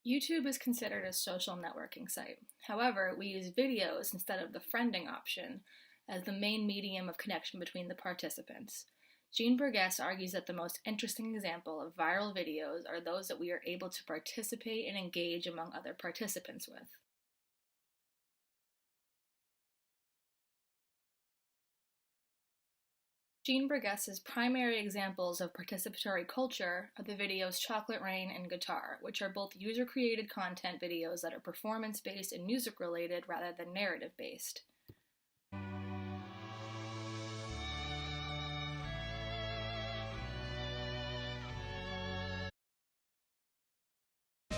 YouTube is considered a social networking site. However, we use videos instead of the friending option as the main medium of connection between the participants. Jean Burgess argues that the most interesting example of viral videos are those that we are able to participate and engage among other participants with. Jean Burgess's primary examples of participatory culture are the videos Chocolate Rain and Guitar, which are both user-created content videos that are performance-based and music-related rather than narrative-based.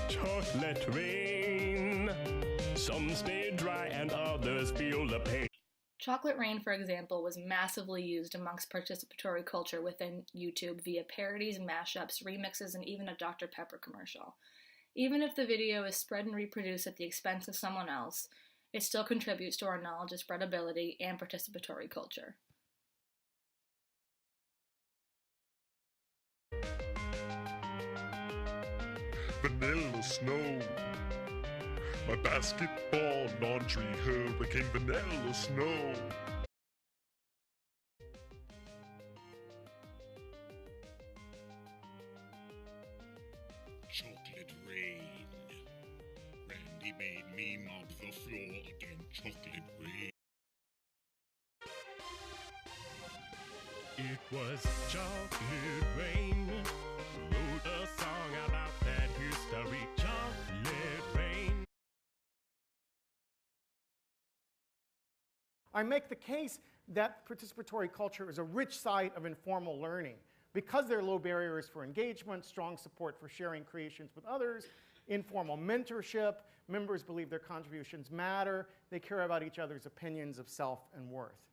Chocolate rain, some stay dry and others feel the pain. Chocolate Rain, for example, was massively used amongst participatory culture within YouTube via parodies, mashups, remixes, and even a Dr. Pepper commercial. Even if the video is spread and reproduced at the expense of someone else, it still contributes to our knowledge of spreadability and participatory culture. Vanilla snow. My basketball laundry hurricane vanilla snow. Chocolate rain. Randy made me mop the floor again. Chocolate rain. It was chocolate rain. Wrote a song about that history. Chocolate rain. I make the case that participatory culture is a rich site of informal learning. Because there are low barriers for engagement, strong support for sharing creations with others, informal mentorship, members believe their contributions matter, they care about each other's opinions of self and worth.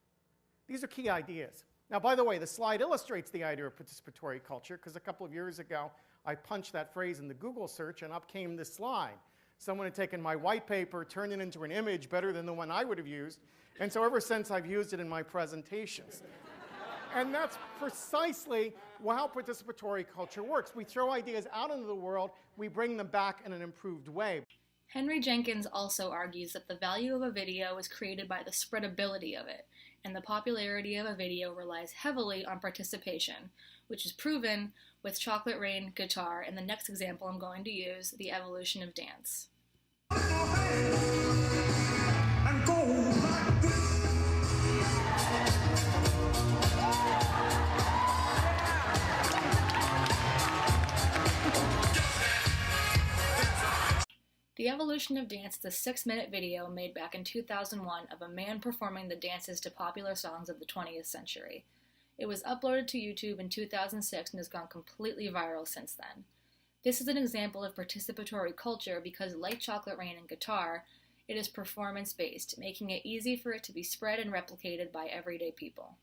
These are key ideas. Now, by the way, the slide illustrates the idea of participatory culture because a couple of years ago, I punched that phrase in the Google search and up came this slide. Someone had taken my white paper, turned it into an image better than the one I would have used, and so ever since I've used it in my presentations. And that's precisely how participatory culture works. We throw ideas out into the world, we bring them back in an improved way. Henry Jenkins also argues that the value of a video is created by the spreadability of it, and the popularity of a video relies heavily on participation, which is proven with Chocolate Rain, Guitar, and the next example I'm going to use, the evolution of dance. The Evolution of Dance is a 6-minute video made back in 2001 of a man performing the dances to popular songs of the 20th century. It was uploaded to YouTube in 2006 and has gone completely viral since then. This is an example of participatory culture because, like Chocolate Rain and Guitar, it is performance-based, making it easy for it to be spread and replicated by everyday people.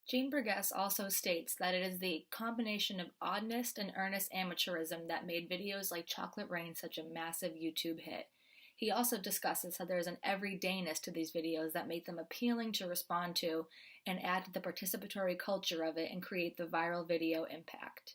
Jean Burgess also states that it is the combination of oddness and earnest amateurism that made videos like Chocolate Rain such a massive YouTube hit. He also discusses how there is an everydayness to these videos that make them appealing to respond to and add to the participatory culture of it and create the viral video impact.